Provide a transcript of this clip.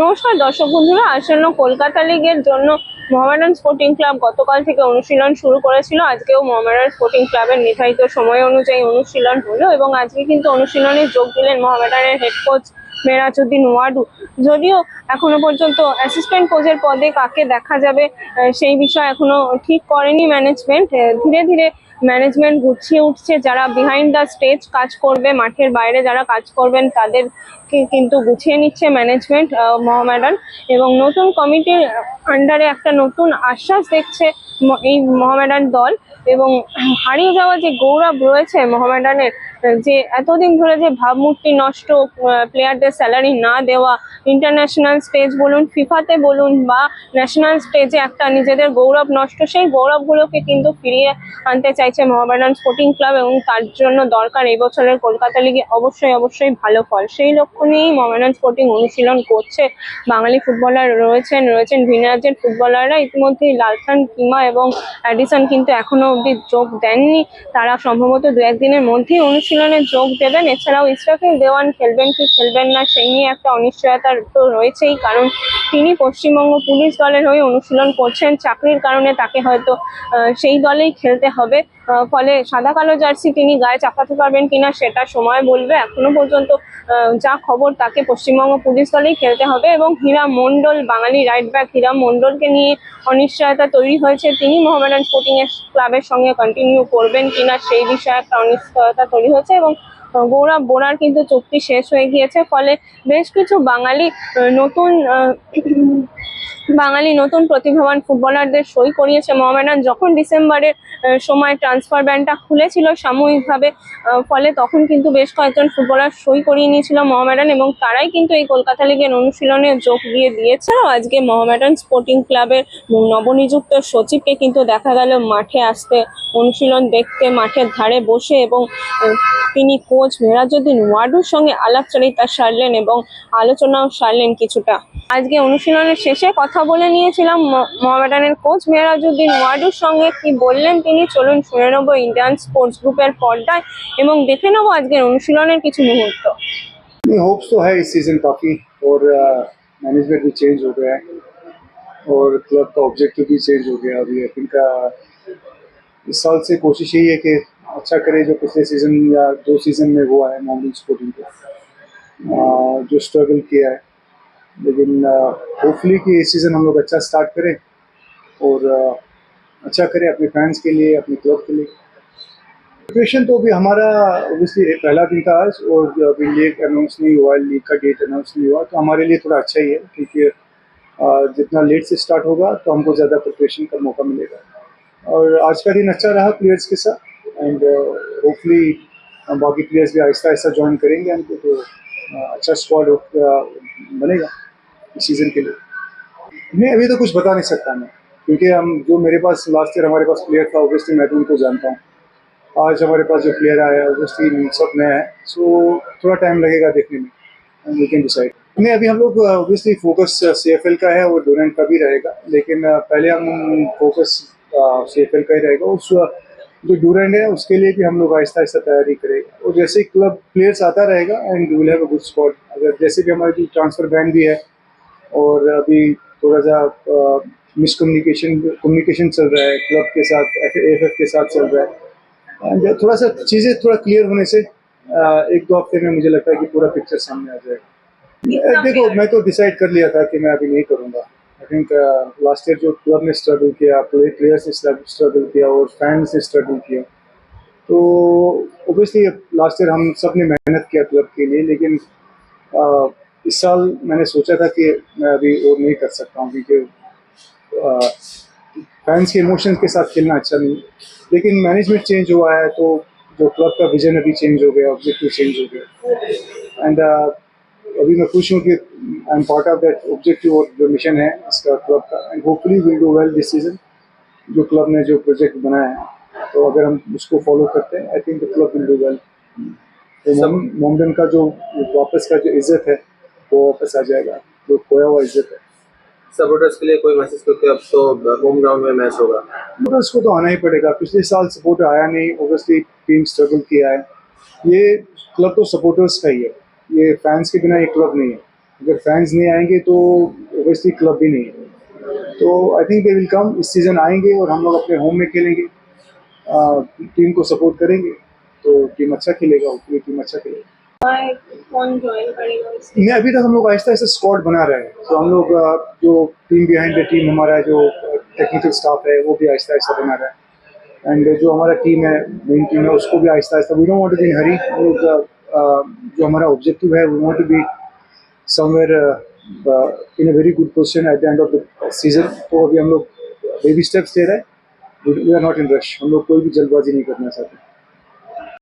নমস্কার দর্শক বন্ধুরা, আসন্ন কলকাতা লিগের জন্য মোহামেডান স্পোর্টিং ক্লাব গতকাল থেকে অনুশীলন শুরু করেছিল। আজকেও মোহামেডান স্পোর্টিং ক্লাবের নির্ধারিত সময় অনুযায়ী অনুশীলন হলো এবং আজকে কিন্তু অনুশীলনে যোগ দিলেন মোহামেডানের হেড কোচ মেরাজউদ্দিন ওয়াডু। যদিও এখনো পর্যন্ত অ্যাসিস্ট্যান্ট কোচের পদে কাকে দেখা যাবে সেই বিষয়ে এখনো ঠিক করেনি ম্যানেজমেন্ট। ধীরে ধীরে ম্যানেজমেন্ট গুছিয়ে উঠছে, যারা বিহাইন্ড দ্য স্টেজ কাজ করবে, মাঠের বাইরে যারা কাজ করবেন তাদেরকে কিন্তু গুছিয়ে নিচ্ছে ম্যানেজমেন্ট মোহামেডান, এবং নতুন কমিটির আন্ডারে একটা নতুন আশ্বাস দেখছে এই মোহামেডান দল। এবং হারিয়ে যাওয়া যে গৌরব রয়েছে মোহামেডানের, যে এতদিন ধরে যে ভাবমূর্তি নষ্ট, প্লেয়ারদের স্যালারি না দেওয়া, ইন্টারন্যাশনাল স্টেজ বলুন, ফিফাতে বলুন বা ন্যাশনাল স্টেজে একটা নিজেদের গৌরব নষ্ট, সেই গৌরবগুলোকে কিন্তু ফিরিয়ে আনতে চাইছে মোহামেডান স্পোর্টিং ক্লাব, এবং তার জন্য দরকার এই বছরের কলকাতা লিগে অবশ্যই ভালো ফল। সেই লক্ষ্য নিয়েই মোহামেডান স্পোর্টিং অনুশীলন করছে। বাঙালি ফুটবলার রয়েছেন ভিন রাজ্যের ফুটবলাররা। ইতিমধ্যেই লালখান, কিমা এবং অ্যাডিসন কিন্তু এখনো অবধি যোগ দেননি। তারা সম্ভবত দু একদিনের মধ্যেই অনুশীলনে যোগ দেবেন। এছাড়াও ইসরাফিল দেওয়ান খেলবেন কি খেলবেন না সেই নিয়ে একটা অনিশ্চয়তা তো রয়েছেই, কারণ তিনি পশ্চিমবঙ্গ পুলিশ দলের হয়ে অনুশীলন করছেন। চাকরির কারণে তাকে হয়তো সেই দলেই খেলতে হবে, ফলে সাদা কালো জার্সি তিনি গায়ে চাপাতে পারবেন কিনা সেটা সময় বলবে। এখনো পর্যন্ত যা খবর, তাকে পশ্চিমবঙ্গ পুলিশ দলেই খেলতে হবে। এবং হীরা মন্ডল, বাঙালি রাইট ব্যাক হীরা মন্ডলকে নিয়ে অনিশ্চয়তা তৈরি হয়েছে। তিনি মোহামেডান স্পোর্টিং ক্লাবের সঙ্গে কন্টিনিউ করবেন কিনা সেই বিষয়ে একটা অনিশ্চয়তা তৈরি হয়েছে। এবং গৌরব বোরার কিন্তু চুক্তি শেষ হয়ে গিয়েছে, ফলে বেশ কিছু বাঙালি নতুন প্রতিভাবান ফুটবলারদের সই করিয়েছে মোহামেডান। যখন ডিসেম্বরের সময় ট্রান্সফার ব্যানটা খুলেছিল সাময়িকভাবে, ফলে তখন কিন্তু বেশ কয়েকজন ফুটবলার সই করিয়ে নিয়েছিল মোহামেডান, এবং তারাই কিন্তু এই কলকাতা লিগের অনুশীলনে যোগ দিয়েছে। আজকে মোহামেডান স্পোর্টিং ক্লাবের নবনিযুক্ত সচিবকে কিন্তু দেখা গেল মাঠে আসতে, অনুশীলন দেখতে মাঠের ধারে বসে, এবং তিনি কোচ মেরাজউদ্দিন ওয়াডুর সঙ্গে আলাপচারিতা সারলেন এবং আলোচনাও সারলেন কিছুটা। আজকে অনুশীলনের শেষে কথা বলে নিয়েছিলাম মোহামেডানের কোচ মেরাজউদ্দিন ওয়াডুর সঙ্গে। কি বললেন তিনি, চলুন শুনে নেবো ইন্ডিয়ান স্পোর্টস গ্রুপের পর্দায়, এবং দেখে নেবো আজকের অনুশীলনের কিছু মুহূর্ত। होप्स तो है इस सीज़न काफ़ी, और मैनेजमेंट भी चेंज हो गया है और क्लब का ऑब्जेक्टिव भी चेंज हो गया। अभी आई थिंक इस साल से कोशिश यही है कि अच्छा करें जो पिछले सीज़न या 2 सीज़न में हुआ है मोहामेडन स्पोर्टिंग को, जो स्ट्रगल किया है। लेकिन होपफुली कि इस सीज़न हम लोग अच्छा स्टार्ट करें और अच्छा करें अपने फैंस के लिए, अपने क्लब के लिए। प्रिपरेशन तो अभी हमारा ओबियसली पहला दिन था आज, और अभी लीग अनाउंस नहीं हुआ, लीग का डेट अनाउंस नहीं हुआ, तो हमारे लिए थोड़ा अच्छा ही है, क्योंकि जितना लेट से स्टार्ट होगा तो हमको ज़्यादा प्रिपरेशन का मौका मिलेगा। और आज का दिन अच्छा रहा प्लेयर्स के साथ, एंड होपफुली बाकी प्लेयर्स भी आहिस्ता आहिस्ता ज्वाइन करेंगे हमको, तो अच्छा स्क्वाड बनेगा इस सीज़न के लिए। नहीं, अभी तो कुछ बता नहीं सकता मैं, क्योंकि हम जो मेरे पास लास्ट ईयर हमारे पास प्लेयर था, ओबियसली मैं तो उनको जानता हूँ। आज हमारे पास जो प्लेयर आया है ओबियसली सब नया है, सो थोड़ा टाइम लगेगा देखने में, एंड वी कैन डिसाइड। नहीं, अभी हम लोग ओबियसली फोकस CFL का है और डोरेंट का भी रहेगा, लेकिन पहले हम फोकस CFL का ही रहेगा। उस जो डोरेंट है उसके लिए भी हम लोग आहिस्ता आहिस्ता तैयारी करेंगे, और जैसे ही क्लब प्लेयर्स आता रहेगा and we will have a good squad. अगर जैसे भी हमारी ट्रांसफर बैन भी है, और अभी थोड़ा सा कम्युनिकेशन चल रहा है क्लब के साथ, AFF के साथ चल रहा है, थोड़ा सा चीज़ें थोड़ा क्लियर होने से 1-2 हफ्ते में मुझे लगता है कि पूरा पिक्चर सामने आ जाएगा। देखो, मैं तो डिसाइड कर लिया था कि मैं अभी नहीं करूँगा। आई थिंक लास्ट ईयर जो क्लब ने स्ट्रगल किया, प्लेयर्स ने स्ट्रगल किया और फैंस ने स्ट्रगल किया, तो ओबियसली लास्ट ईयर हम सब ने मेहनत किया क्लब के लिए, लेकिन इस साल मैंने सोचा था कि मैं अभी और नहीं कर सकता हूँ, क्योंकि फैंस के इमोशंस के साथ खेलना अच्छा नहीं। लेकिन मैनेजमेंट चेंज हुआ है, तो जो क्लब का विजन अभी चेंज हो गया, ऑब्जेक्टिव चेंज हो गया, एंड अभी मैं खुश हूँ कि I am part of that objective और जो मिशन है इसका क्लब का, and hopefully will do well this season. जो क्लब ने जो प्रोजेक्ट बनाया है, तो अगर हम उसको फॉलो करते हैं, I think the club will do well. तो मोहामेडन का जो वापस का जो इज्जत है वो वापस आ जाएगा, जो खोया हुआ इज्जत है। सपोर्टर्स के लिए कोई मैसेज, क्योंकि अब तो होम ग्राउंड में मैच होगा। सपोर्टर्स को तो आना ही पड़ेगा। पिछले साल सपोर्टर आया नहीं, ओबियसली टीम स्ट्रगल किया है। ये क्लब तो सपोर्टर्स का ही है, ये फैंस के बिना ये क्लब नहीं है। अगर फैंस नहीं आएंगे तो ओबियसली क्लब भी नहीं है। तो I think they will come, इस सीज़न आएंगे और हम लोग अपने होम में खेलेंगे, टीम को सपोर्ट करेंगे तो टीम अच्छा खेलेगा, हopefully टीम अच्छा खेलेगा। कौन ज्वाइन करेगा इसमें? नहीं, अभी तक हम लोग आहिस्ता आहिस्ता स्क्वाड बना रहे हैं, तो हम लोग जो टीम बिहाइंड द टीम हमारा जो टेक्निकल स्टाफ है वो भी आहिस्ता आहिस्ता बना रहा है, एंड जो हमारा टीम है, मेन टीम है, उसको भी आहिस्ता आहिस्ता, we don't want to be in hurry. हम लोग जो हमारा ऑब्जेक्टिव है, we want to be somewhere in a very good position at the end of the season. तो अभी हम लोग बेबी स्टेप्स ले रहे हैं, we are not in rush, हम लोग कोई भी जल्दबाजी नहीं करना चाहते।